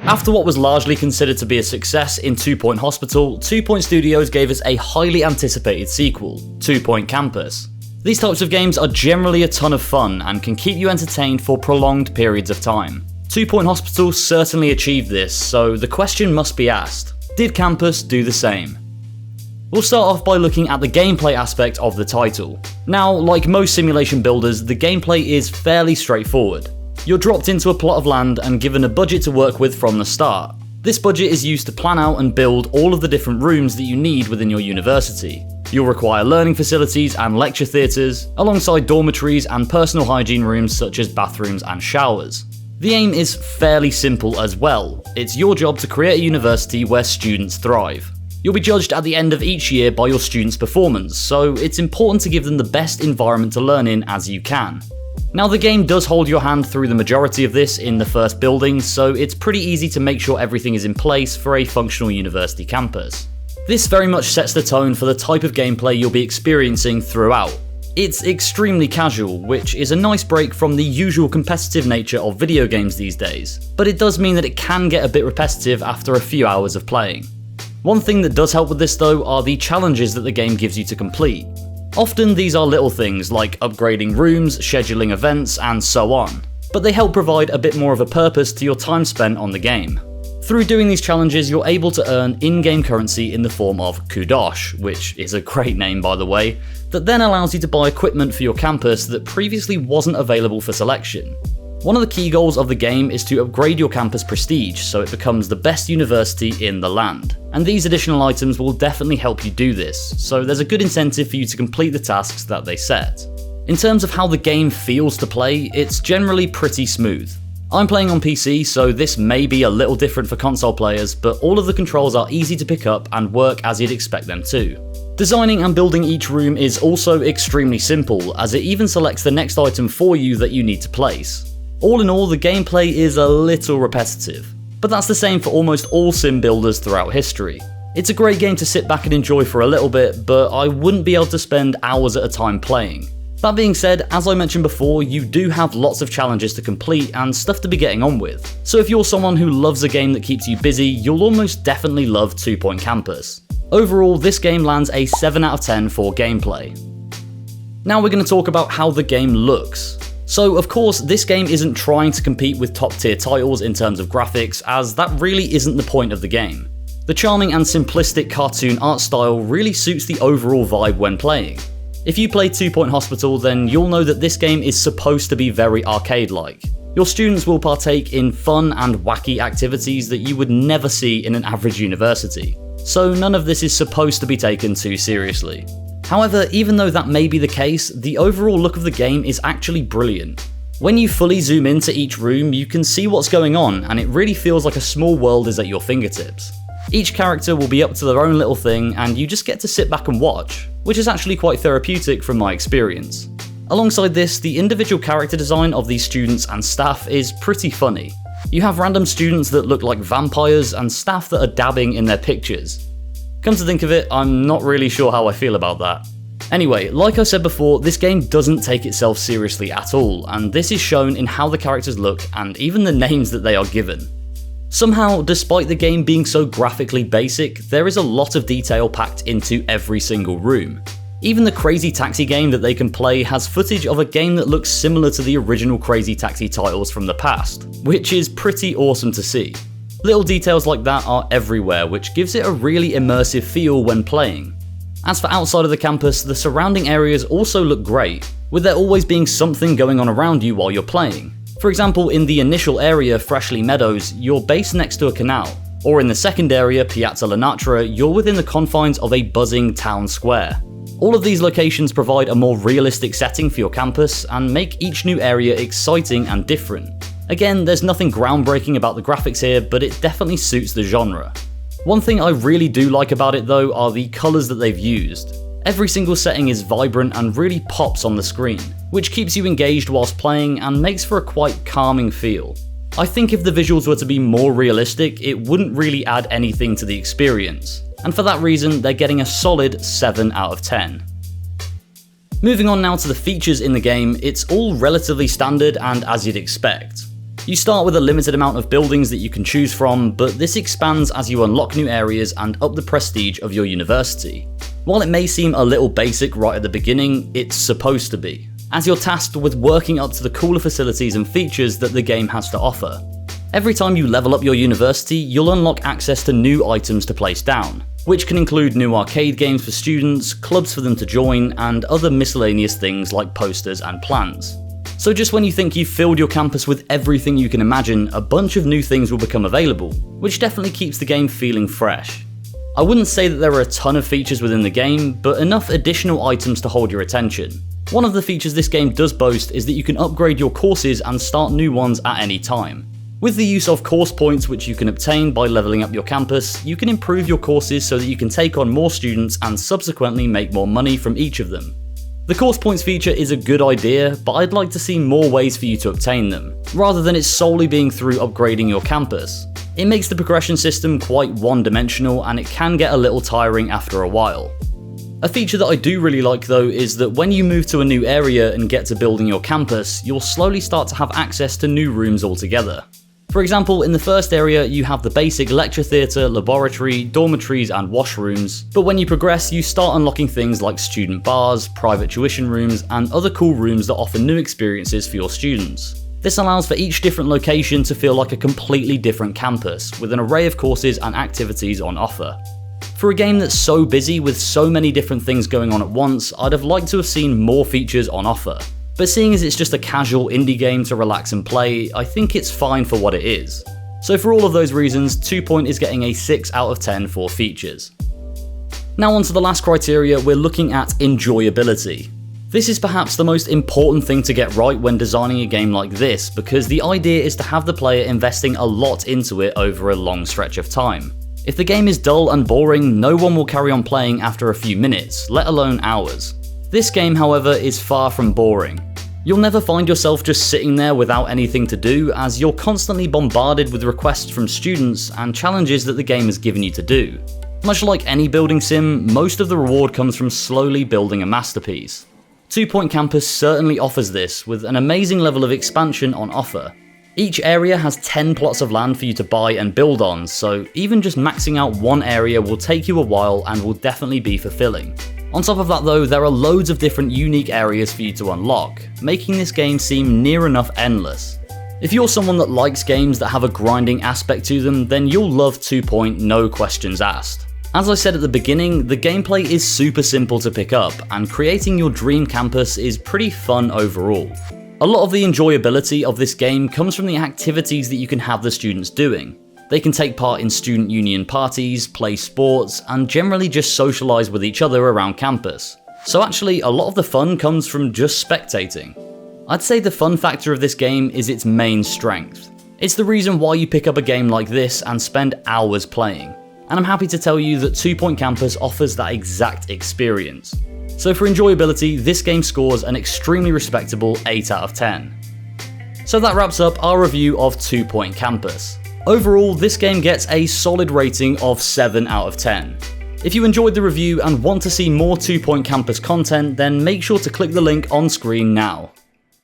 After what was largely considered to be a success in 2 Point Hospital, 2 Point Studios gave us a highly anticipated sequel, 2 Point Campus. These types of games are generally a ton of fun and can keep you entertained for prolonged periods of time. 2 Point Hospital certainly achieved this, so the question must be asked, did Campus do the same? We'll start off by looking at the gameplay aspect of the title. Now, like most simulation builders, the gameplay is fairly straightforward. You're dropped into a plot of land and given a budget to work with from the start. This budget is used to plan out and build all of the different rooms that you need within your university. You'll require learning facilities and lecture theatres, alongside dormitories and personal hygiene rooms such as bathrooms and showers. The aim is fairly simple as well. It's your job to create a university where students thrive. You'll be judged at the end of each year by your students' performance, so it's important to give them the best environment to learn in as you can. Now, the game does hold your hand through the majority of this in the first building, so it's pretty easy to make sure everything is in place for a functional university campus. This very much sets the tone for the type of gameplay you'll be experiencing throughout. It's extremely casual, which is a nice break from the usual competitive nature of video games these days, but it does mean that it can get a bit repetitive after a few hours of playing. One thing that does help with this though are the challenges that the game gives you to complete. Often these are little things like upgrading rooms, scheduling events, and so on, but they help provide a bit more of a purpose to your time spent on the game. Through doing these challenges, you're able to earn in-game currency in the form of kudosh, which is a great name by the way, that then allows you to buy equipment for your campus that previously wasn't available for selection. One of the key goals of the game is to upgrade your campus prestige so it becomes the best university in the land, and these additional items will definitely help you do this, so there's a good incentive for you to complete the tasks that they set. In terms of how the game feels to play, it's generally pretty smooth. I'm playing on PC, so this may be a little different for console players, but all of the controls are easy to pick up and work as you'd expect them to. Designing and building each room is also extremely simple, as it even selects the next item for you that you need to place. All in all, the gameplay is a little repetitive, but that's the same for almost all sim builders throughout history. It's a great game to sit back and enjoy for a little bit, but I wouldn't be able to spend hours at a time playing. That being said, as I mentioned before, you do have lots of challenges to complete and stuff to be getting on with. So if you're someone who loves a game that keeps you busy, you'll almost definitely love 2 Point Campus. Overall, this game lands a 7 out of 10 for gameplay. Now we're going to talk about how the game looks. So of course, this game isn't trying to compete with top tier titles in terms of graphics, as that really isn't the point of the game. The charming and simplistic cartoon art style really suits the overall vibe when playing. If you play 2 Point Hospital, then you'll know that this game is supposed to be very arcade-like. Your students will partake in fun and wacky activities that you would never see in an average university, so none of this is supposed to be taken too seriously. However, even though that may be the case, the overall look of the game is actually brilliant. When you fully zoom into each room, you can see what's going on, and it really feels like a small world is at your fingertips. Each character will be up to their own little thing, and you just get to sit back and watch, which is actually quite therapeutic from my experience. Alongside this, the individual character design of these students and staff is pretty funny. You have random students that look like vampires and staff that are dabbing in their pictures. Come to think of it, I'm not really sure how I feel about that. Anyway, like I said before, this game doesn't take itself seriously at all, and this is shown in how the characters look and even the names that they are given. Somehow, despite the game being so graphically basic, there is a lot of detail packed into every single room. Even the Crazy Taxi game that they can play has footage of a game that looks similar to the original Crazy Taxi titles from the past, which is pretty awesome to see. Little details like that are everywhere, which gives it a really immersive feel when playing. As for outside of the campus, the surrounding areas also look great, with there always being something going on around you while you're playing. For example, in the initial area, Freshly Meadows, you're based next to a canal, or in the second area, Piazza Lanatra, you're within the confines of a buzzing town square. All of these locations provide a more realistic setting for your campus and make each new area exciting and different. Again, there's nothing groundbreaking about the graphics here, but it definitely suits the genre. One thing I really do like about it though are the colours that they've used. Every single setting is vibrant and really pops on the screen, which keeps you engaged whilst playing and makes for a quite calming feel. I think if the visuals were to be more realistic, it wouldn't really add anything to the experience, and for that reason they're getting a solid 7 out of 10. Moving on now to the features in the game, it's all relatively standard and as you'd expect. You start with a limited amount of buildings that you can choose from, but this expands as you unlock new areas and up the prestige of your university. While it may seem a little basic right at the beginning, it's supposed to be, as you're tasked with working up to the cooler facilities and features that the game has to offer. Every time you level up your university, you'll unlock access to new items to place down, which can include new arcade games for students, clubs for them to join, and other miscellaneous things like posters and plans. So just when you think you've filled your campus with everything you can imagine, a bunch of new things will become available, which definitely keeps the game feeling fresh. I wouldn't say that there are a ton of features within the game, but enough additional items to hold your attention. One of the features this game does boast is that you can upgrade your courses and start new ones at any time. With the use of course points which you can obtain by leveling up your campus, you can improve your courses so that you can take on more students and subsequently make more money from each of them. The course points feature is a good idea, but I'd like to see more ways for you to obtain them, rather than it solely being through upgrading your campus. It makes the progression system quite one-dimensional and it can get a little tiring after a while. A feature that I do really like though is that when you move to a new area and get to building your campus, you'll slowly start to have access to new rooms altogether. For example, in the first area you have the basic lecture theatre, laboratory, dormitories and washrooms, but when you progress you start unlocking things like student bars, private tuition rooms and other cool rooms that offer new experiences for your students. This allows for each different location to feel like a completely different campus, with an array of courses and activities on offer. For a game that's so busy with so many different things going on at once, I'd have liked to have seen more features on offer. But seeing as it's just a casual indie game to relax and play, I think it's fine for what it is. So for all of those reasons, 2 Point is getting a 6 out of 10 for features. Now on to the last criteria, we're looking at enjoyability. This is perhaps the most important thing to get right when designing a game like this, because the idea is to have the player investing a lot into it over a long stretch of time. If the game is dull and boring, no one will carry on playing after a few minutes, let alone hours. This game, however, is far from boring. You'll never find yourself just sitting there without anything to do, as you're constantly bombarded with requests from students and challenges that the game has given you to do. Much like any building sim, most of the reward comes from slowly building a masterpiece. 2 Point Campus certainly offers this, with an amazing level of expansion on offer. Each area has 10 plots of land for you to buy and build on, so even just maxing out one area will take you a while and will definitely be fulfilling. On top of that though, there are loads of different unique areas for you to unlock, making this game seem near enough endless. If you're someone that likes games that have a grinding aspect to them, then you'll love 2 Point, no questions asked. As I said at the beginning, the gameplay is super simple to pick up, and creating your dream campus is pretty fun overall. A lot of the enjoyability of this game comes from the activities that you can have the students doing. They can take part in student union parties, play sports, and generally just socialise with each other around campus. So actually, a lot of the fun comes from just spectating. I'd say the fun factor of this game is its main strength. It's the reason why you pick up a game like this and spend hours playing. And I'm happy to tell you that 2 Point Campus offers that exact experience. So for enjoyability, this game scores an extremely respectable 8 out of 10. So that wraps up our review of 2 Point Campus. Overall, this game gets a solid rating of 7 out of 10. If you enjoyed the review and want to see more 2 Point Campus content, then make sure to click the link on screen now.